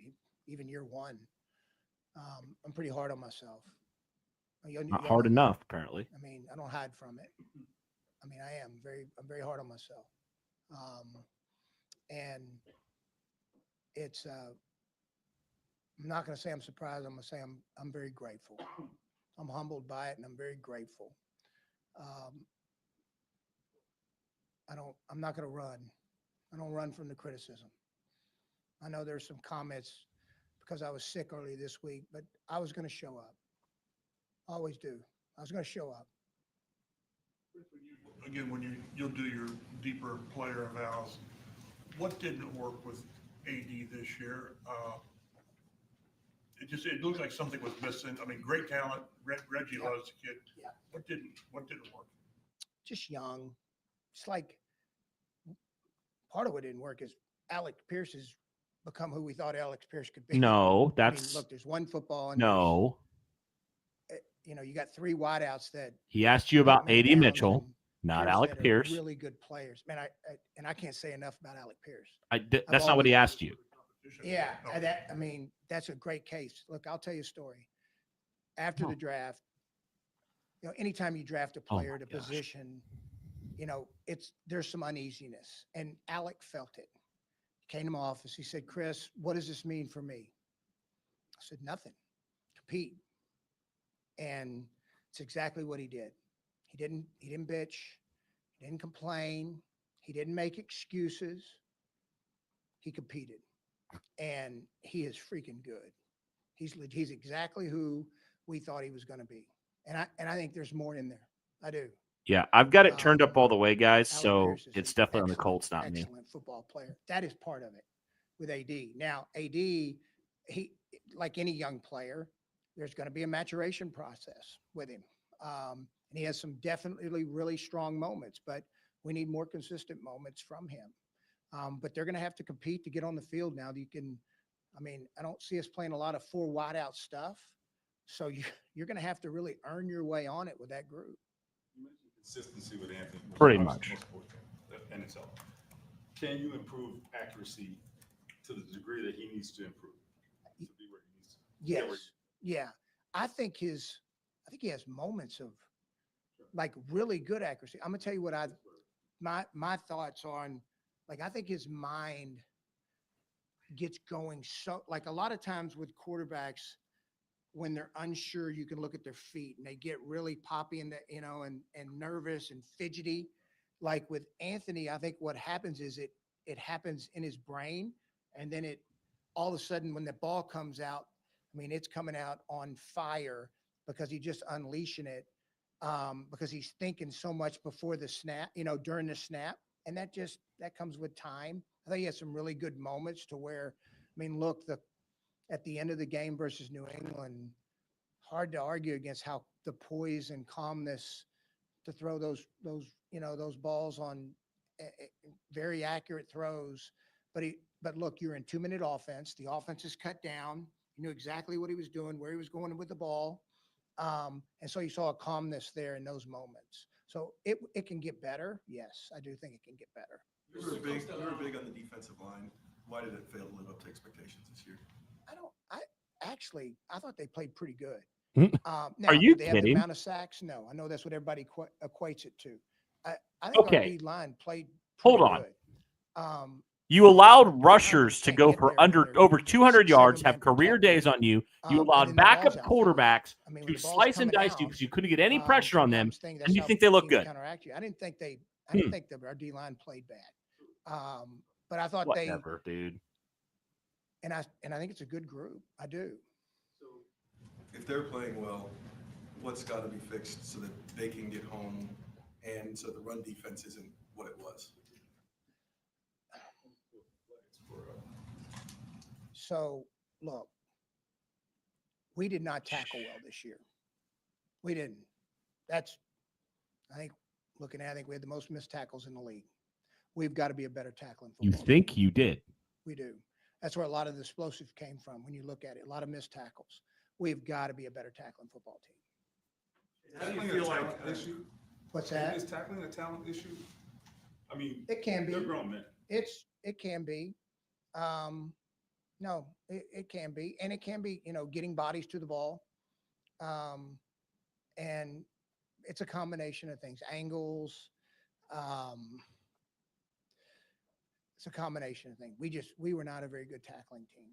even year one, I'm pretty hard on myself. Not hard enough, apparently. I mean, I don't hide from it. I mean, I'm very hard on myself. And it's, I'm not going to say I'm surprised. I'm going to say I'm very grateful. I'm humbled by it, and I'm very grateful. I'm not going to run. I don't run from the criticism. I know there's some comments because I was sick early this week, but I was going to show up. Always do. I was going to show up. Again, when you'll do your deeper player evals, what didn't work with AD this year? It looks like something was missing. I mean, great talent. Reggie loves the kid. Yeah. What didn't work? Just young. It's like part of what didn't work is Alec Pierce has become who we thought Alex Pierce could be. No, I mean, that's look, there's one football and no. you got 3 wideouts that He asked you about Pittman, AD Downs, Mitchell, and not Pierce Alec that are Pierce. really good players. Man, I can't say enough about Alec Pierce. That's not what he asked you. Yeah, No. that's a great case. Look, I'll tell you a story. After the draft, anytime you draft a player at a position, there's some uneasiness, and Alec felt it. He came to my office. He said, "Chris, what does this mean for me?" I said, "Nothing. Compete." And it's exactly what he did. He didn't bitch. He didn't complain. He didn't make excuses. He competed, and he is freaking good. He's exactly who we thought he was going to be. And I think there's more in there. I do. Yeah, I've got it turned up all the way, guys. Alec So Pierce is it's an definitely on the excellent, Colts, not me. excellent football player. That is part of it with AD. Now, AD, he, like any young player, there's going to be a maturation process with him. And he has some definitely really strong moments, but we need more consistent moments from him. But they're going to have to compete to get on the field now. I don't see us playing a lot of 4 wideout stuff. So you're going to have to really earn your way on it with that group. You mentioned consistency with Anthony. Pretty much. NFL. Can you improve accuracy to the degree that he needs to improve to be where he needs to? Yes. Yeah. I think he has moments of like really good accuracy. I'm going to tell you what my thoughts on, like, I think his mind gets going. So like a lot of times with quarterbacks, when they're unsure, you can look at their feet and they get really poppy and nervous and fidgety. Like with Anthony, I think what happens is it happens in his brain, and then all of a sudden when the ball comes out, it's coming out on fire because he's just unleashing it because he's thinking so much before the snap, during the snap, and that comes with time. I think he has some really good moments to where, look, at the end of the game versus New England, hard to argue against how the poise and calmness to throw those balls on very accurate throws. But look, you're in 2-minute offense. The offense is cut down. You knew exactly what he was doing, where he was going with the ball. And so you saw a calmness there in those moments. So it can get better. Yes, I do think it can get better. You were big on the defensive line. Why did it fail to live up to expectations this year? I thought they played pretty good. Now, Are you they have kidding? the amount of sacks? No, I know that's what everybody equates it to. I think our D line played Hold pretty on. good. You allowed rushers to go get for there over 200 yards, have 7-man career days on you. You and allowed then the backup ball's out quarterbacks when to the ball's slice and coming dice you out, because you couldn't get any pressure on them, sometimes and you that's think how they look teams good. counteract you. I didn't think that our D line played bad. But I thought Whatever, dude. and I think it's a good group. I do. So if they're playing well, what's got to be fixed so that they can get home And so the run defense isn't what it was. So, look, we did not tackle well this year. We didn't. That's, I think, I think we had the most missed tackles in the league. We've got to be a better tackling You football think team. you did? We do. That's where a lot of the explosives came from when you look at it. A lot of missed tackles. We've got to be a better tackling football team. How do you feel like issue? What's that? Is tackling a talent issue? I mean, It can be. they're grown men. It can be. No, it can be. And it can be, getting bodies to the ball. And it's a combination of things, angles. It's a combination of things. We were not a very good tackling team.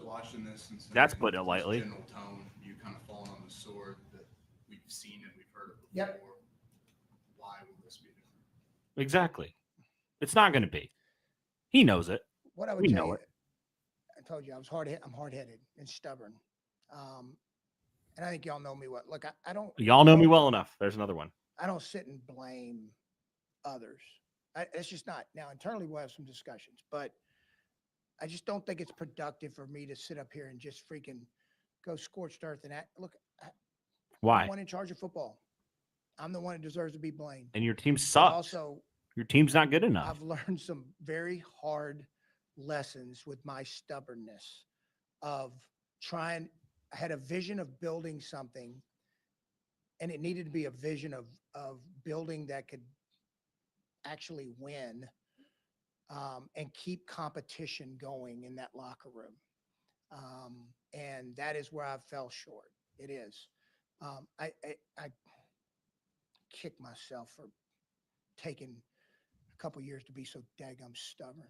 Watching this and That's putting it lightly. General tone, you kind of falling on the sword that we've seen and we've heard it before. Yep. Why will this be different? Exactly. It's not going to be. He knows it. What I would We tell know you, it. I told you I'm hard-headed and stubborn. And I think y'all know me well. Look, I don't. Y'all know me well enough. There's another one. I don't sit and blame others. It's just not. Now, internally, we'll have some discussions, but I just don't think it's productive for me to sit up here and just freaking go scorched earth and act. Look, I'm Why? the one in charge of football. I'm the one that deserves to be blamed. And your team But sucks. also, Your team's not good enough. I've learned some very hard lessons with my stubbornness of I had a vision of building something, and it needed to be a vision of building that could actually win and keep competition going in that locker room. And that is where I fell short. It is. I kick myself for taking a couple years to be so daggum stubborn.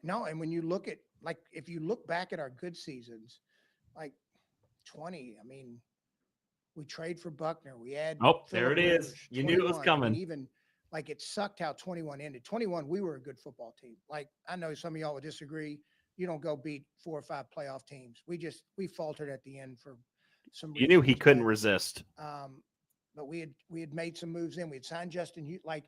No, and when you look at, like, if you look back at our good seasons, like 20, I mean, we trade for Buckner. We add. Oh, there Phillip it is. Rivers, You knew it was 21. I mean, coming. even like it sucked how 21 ended. 21, we were a good football team. Like, I know some of y'all would disagree. You don't go beat 4 or 5 playoff teams. We faltered at the end for some reasons. You knew he couldn't but, resist. but we had made some moves in. We had signed Justin Hughes. Like,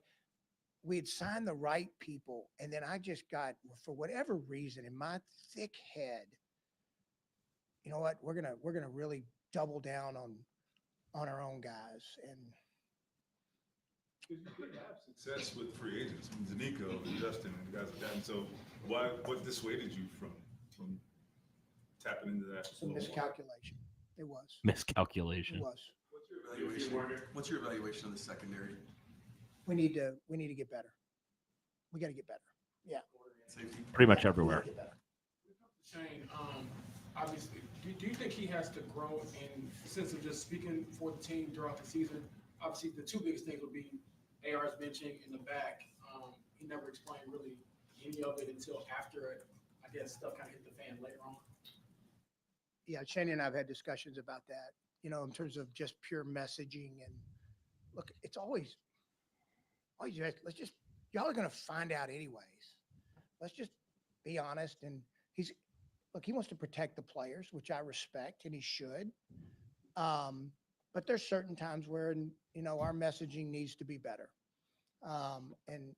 we had signed the right people. And then I just got, for whatever reason, in my thick head, you know what, we're gonna really double down on our own guys. And You did have success with free agents, I mean, Zanico and Justin and guys like that. And so what dissuaded you from tapping into that? some miscalculation. It was. Miscalculation. It was. What's your evaluation of the secondary? We need to get better. We got to get better. Yeah. Safety? Pretty much We everywhere. gotta get better. Shane, obviously, do you think he has to grow in sense of just speaking for the team throughout the season? Obviously, the two biggest things would be AR's benching in the back. He never explained really any of it until after, I guess, stuff kind of hit the fan later on. Yeah, Shane and I have had discussions about that, in terms of just pure messaging. And look, it's always let's just, y'all are going to find out anyways. Let's just be honest. And he wants to protect the players, which I respect, and he should. But there's certain times where, our messaging needs to be better. And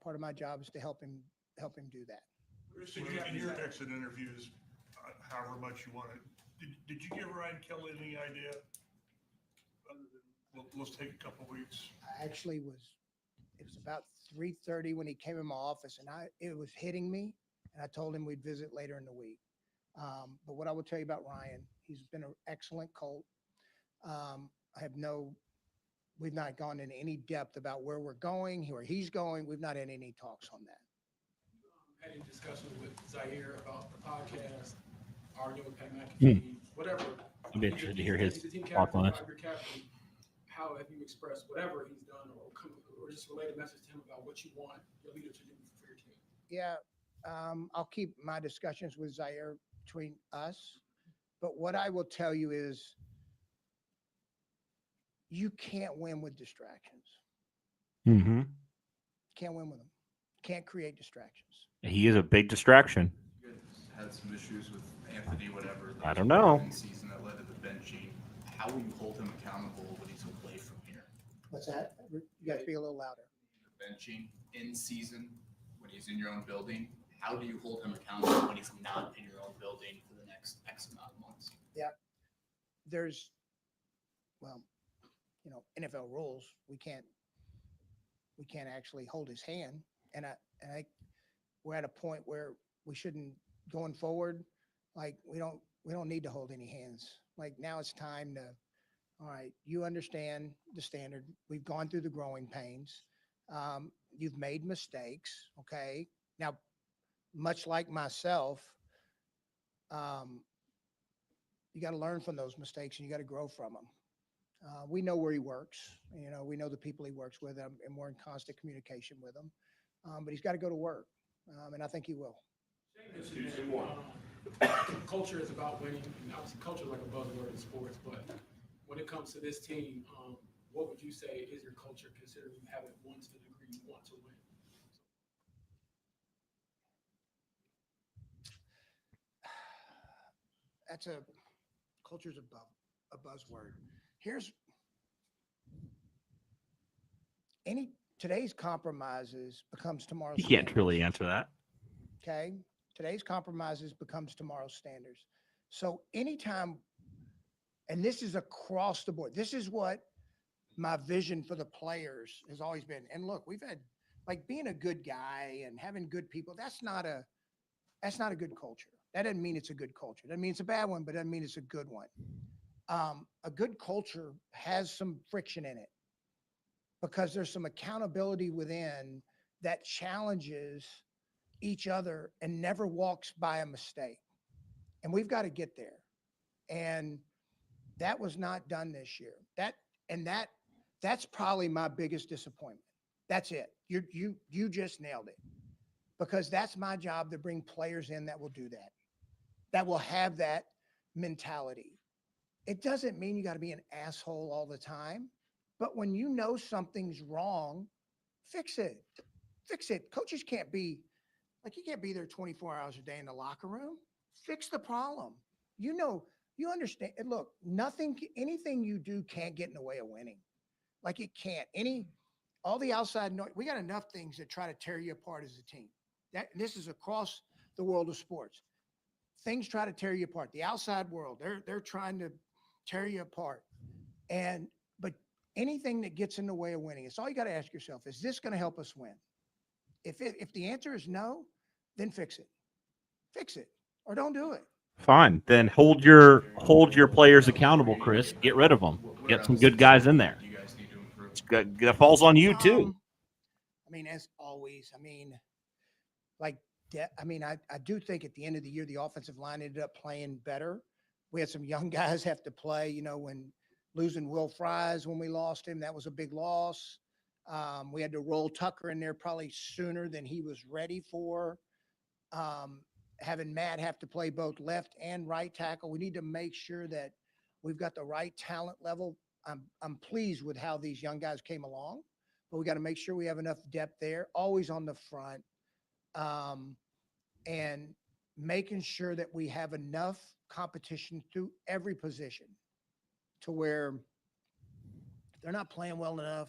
part of my job is to help him do that. Christian, in your exit interviews, however much you wanted, did you give Ryan Kelly any idea? Other than, let's take a couple weeks. I actually it was about 3:30 when he came in my office, and it was hitting me, and I told him we'd visit later in the week. But what I will tell you about Ryan, he's been an excellent Colt. We've not gone into any depth about where we're going, where he's going. We've not had any talks on that. Had any discussions with Zaire about the podcast, arguing with Pat McAfee, whatever. I'd be interested to hear He's his the team thoughts on captain, this. your captain. How have you expressed whatever he's done, or just relate a message to him about what you want your leader to do for your team? Yeah, I'll keep my discussions with Zaire between us. But what I will tell you is you can't win with distractions. Mm-hmm. Can't win with them. Can't create distractions. He is a big distraction. You guys had some issues with Anthony, whatever. I don't know. Season that led to the benching. How will you hold him accountable when he's away from here? What's that? You got to be a little louder. Benching in season when he's in your own building, how do you hold him accountable when he's not in your own building for the next X amount of months? There's, well, NFL rules. We can't actually hold his hand. And I we're at a point where we shouldn't, going forward, like we don't need to hold any hands. Like now it's time to, all right, you understand the standard. We've gone through the growing pains. You've made mistakes. Okay. Now, much like myself, you got to learn from those mistakes and you got to grow from them. We know where he works. We know the people he works with, and we're in constant communication with him. But he's got to go to work, and I think he will. Culture is about winning, and obviously culture is like a buzzword in sports, but when it comes to this team, what would you say is your culture, considering you haven't won to the degree you want to win? Culture's a buzzword. Today's compromises becomes tomorrow's You can't standards. truly answer that. Okay. Today's compromises becomes tomorrow's standards. So anytime, and this is across the board, this is what my vision for the players has always been. And look, we've had, like, being a good guy and having good people. That's not a good culture. That doesn't mean it's a good culture. That means it's a bad one, but it doesn't mean it's a good one. A good culture has some friction in it because there's some accountability within that challenges each other and never walks by a mistake. And we've got to get there. And that was not done this year. That's probably my biggest disappointment. That's it. You just nailed it. Because that's my job, to bring players in that will do that will have that mentality. It doesn't mean you got to be an asshole all the time, but when you know something's wrong, fix it. Fix it. Coaches can't be like, you can't be there 24 hours a day in the locker room. Fix the problem. You understand. And look, anything you do can't get in the way of winning. Like it can't. All the outside noise, we got enough things that try to tear you apart as a team. This is across the world of sports. Things try to tear you apart. The outside world, they're trying to tear you apart. But anything that gets in the way of winning, it's all you got to ask yourself: is this going to help us win? If the answer is no, then fix it. Fix it, or don't do it. Fine. Then hold your players accountable, Chris. Get rid of them. Get some good guys in there. You guys need to improve. That falls on you too. As always, I do think at the end of the year, the offensive line ended up playing better. We had some young guys have to play, when losing Will Fries, when we lost him, that was a big loss. We had to roll Tucker in there probably sooner than he was ready for. Having Matt have to play both left and right tackle. We need to make sure that we've got the right talent level. I'm pleased with how these young guys came along, but we got to make sure we have enough depth there, always on the front. And making sure that we have enough competition through every position to where if they're not playing well enough,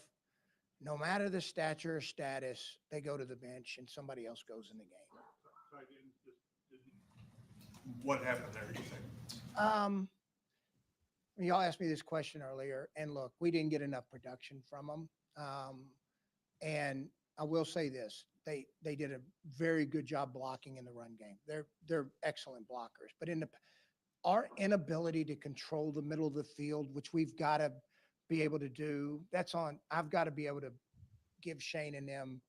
no matter the stature or status, they go to the bench and somebody else goes in the game. What happened there, you think? Y'all asked me this question earlier, and look, we didn't get enough production from them. And I will say this. They did a very good job blocking in the run game. They're excellent blockers, but our inability to control the middle of the field, which we've got to be able to do, I've got to be able to give Shane and them,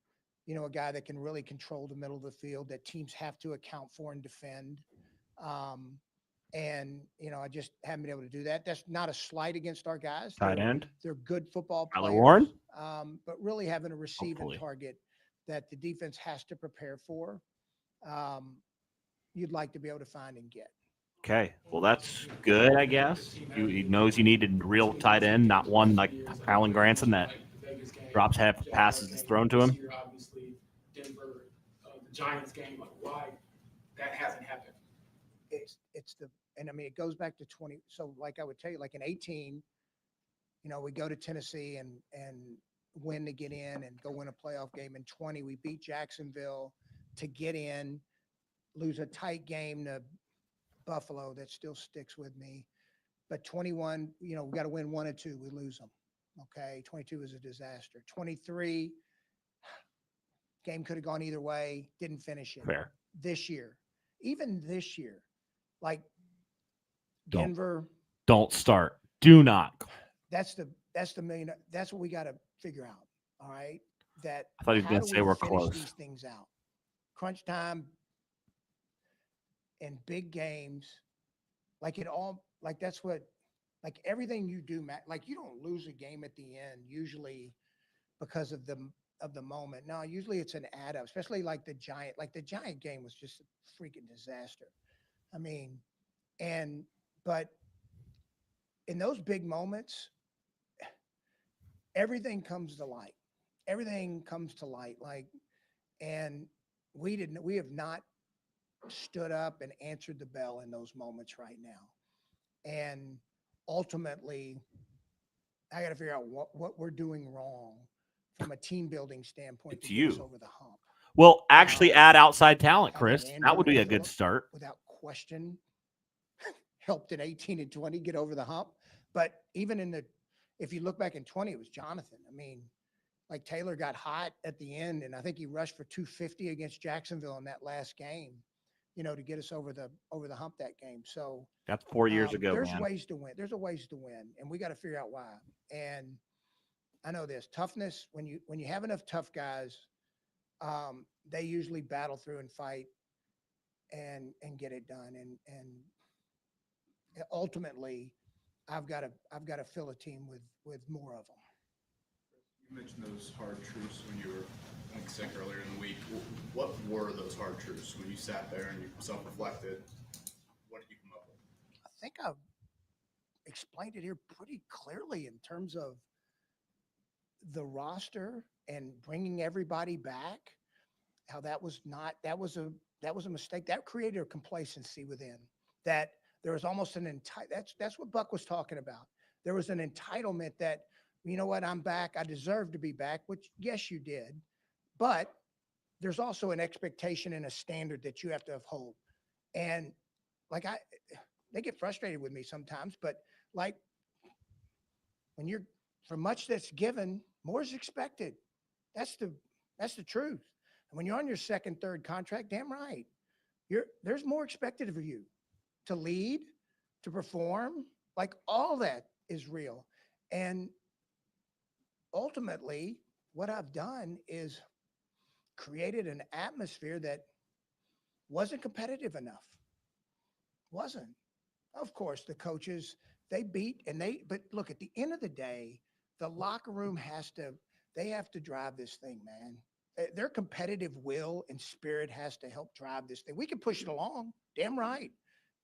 a guy that can really control the middle of the field that teams have to account for and defend. I just haven't been able to do that. That's not a slight against our guys. Tight end. They're good football Tyler players. Warren? But really having a receiving Hopefully. target that the defense has to prepare for, you'd like to be able to find and get. Okay. Well, that's good, I guess. He knows you needed a real tight end, not one like Alan Granson that drops half passes that's thrown to him. Obviously, Denver, the Giants game, like why that hasn't happened. It goes back to 20. So like I would tell you, like in 18, we go to Tennessee and win to get in and go win a playoff game. In 20, we beat Jacksonville to get in, lose a tight game to Buffalo. That still sticks with me. But 21, we got to win 1 and 2. We lose them. Okay. 22 was a disaster. 23, game could have gone either way. Didn't finish it. Fair. Even this year, like Don't. Denver. Don't start. Do not. That's the million. That's what we got to figure out. All right. That I thought he was how going do to say we we're finish close. these things out? Crunch time and big games, like that's what, like everything you do, Matt. Like you don't lose a game at the end usually because of the moment. No, usually it's an add up, especially like the Giant game was just a freaking disaster. I mean, but in those big moments, everything comes to light. Like, and we have not stood up and answered the bell in those moments right now. And ultimately, I got to figure out what we're doing wrong from a team building standpoint It's to get us you. over the hump. Well, actually add outside talent, I Chris. think That would be a Andrew good start. without question, helped in 18 and 20 get over the hump. But even if you look back in 20, it was Jonathan. I mean, like Taylor got hot at the end, and I think he rushed for 250 against Jacksonville in that last game, to get us over the hump that game. So That's 4 years ago, there's man. ways to win. There's a ways to win, and we got to figure out why. And I know this toughness, when you have enough tough guys, they usually battle through and fight and get it done. And ultimately, I've got to fill a team with more of them. You mentioned those hard truths when you were sick earlier in the week. What were those hard truths when you sat there and you self-reflected? What did you come up with? I think I've explained it here pretty clearly in terms of the roster and bringing everybody back. How that was a mistake. That created a complacency within that. There was almost that's what Buck was talking about. There was an entitlement that, you know what, I'm back. I deserve to be back, which yes, you did. But there's also an expectation and a standard that you have to uphold. And like they get frustrated with me sometimes, but like when for much that's given, more is expected. That's the truth. And when you're on your second, third contract, damn right, there's more expected of you. To lead, to perform, like all that is real. And ultimately, what I've done is created an atmosphere that wasn't competitive enough. Wasn't. Of course, the coaches, but look, at the end of the day, the locker room they have to drive this thing, man. Their competitive will and spirit has to help drive this thing. We can push it along, damn right.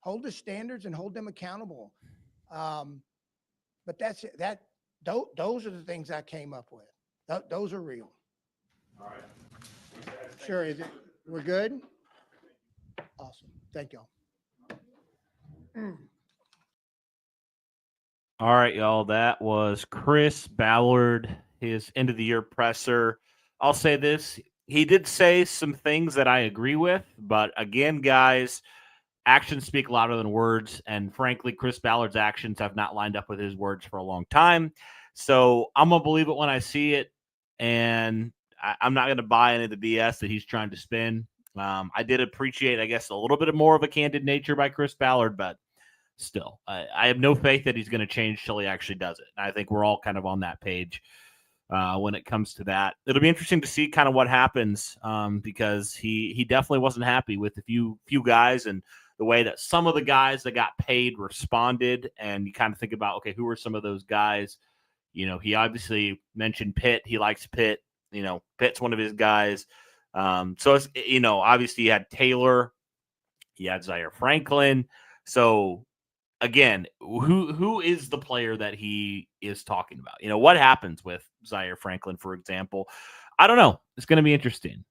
Hold the standards and hold them accountable. But that's it. Those are the things I came up with. Those are real. All right. Sure. We're good? Awesome. Thank y'all. All right, y'all. That was Chris Ballard, his end of the year presser. I'll say this. He did say some things that I agree with, but again, guys, actions speak louder than words. And frankly, Chris Ballard's actions have not lined up with his words for a long time. So I'm going to believe it when I see it. And I'm not going to buy any of the BS that he's trying to spin. I did appreciate, I guess, a little bit more of a candid nature by Chris Ballard, but still, I have no faith that he's going to change till he actually does it. I think we're all kind of on that page when it comes to that. It'll be interesting to see kind of what happens because he definitely wasn't happy with a few guys and the way that some of the guys that got paid responded. And you kind of think about, okay, who are some of those guys? He obviously mentioned Pitt. He likes Pitt. Pitt's one of his guys. So it's, obviously you had Taylor, he had Zaire Franklin. So again, who is the player that he is talking about? What happens with Zaire Franklin, for example? I don't know. It's going to be interesting.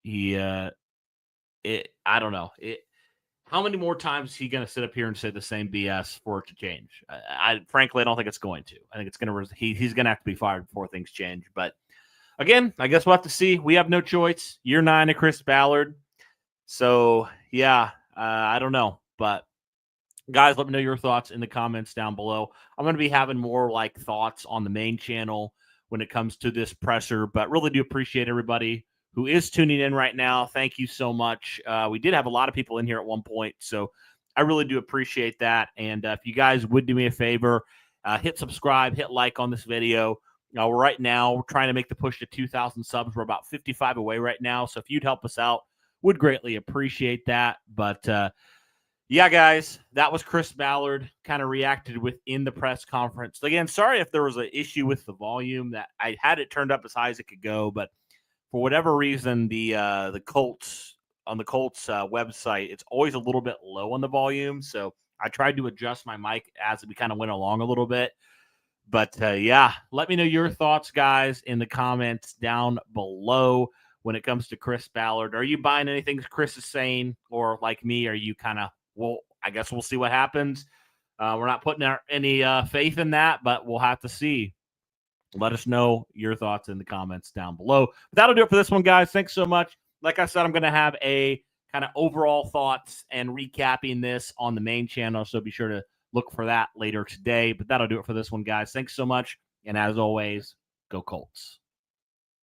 I don't know. how many more times is he going to sit up here and say the same BS for it to change? Frankly, I don't think it's going to. I think it's going to. He's going to have to be fired before things change. But again, I guess we'll have to see. We have no choice. Year 9 of Chris Ballard. So yeah, I don't know, but. Guys, let me know your thoughts in the comments down below. I'm going to be having more like thoughts on the main channel when it comes to this presser, but really do appreciate everybody who is tuning in right now. Thank you so much. We did have a lot of people in here at one point, so I really do appreciate that. And if you guys would do me a favor, hit subscribe, hit like on this video. Right now, we're trying to make the push to 2,000 subs. We're about 55 away right now, so if you'd help us out, would greatly appreciate that. But yeah, guys, that was Chris Ballard, kind of reacted within the press conference. Again, sorry if there was an issue with the volume. That I had it turned up as high as it could go, but for whatever reason, the Colts website, it's always a little bit low on the volume. So I tried to adjust my mic as we kind of went along a little bit. But yeah, let me know your thoughts, guys, in the comments down below when it comes to Chris Ballard. Are you buying anything Chris is saying, or like me, are you kind of, well, I guess we'll see what happens. We're not putting any faith in that, but we'll have to see. Let us know your thoughts in the comments down below. But that'll do it for this one, guys. Thanks so much. Like I said, I'm going to have a kind of overall thoughts and recapping this on the main channel, so be sure to look for that later today. But that'll do it for this one, guys. Thanks so much. And as always, go Colts.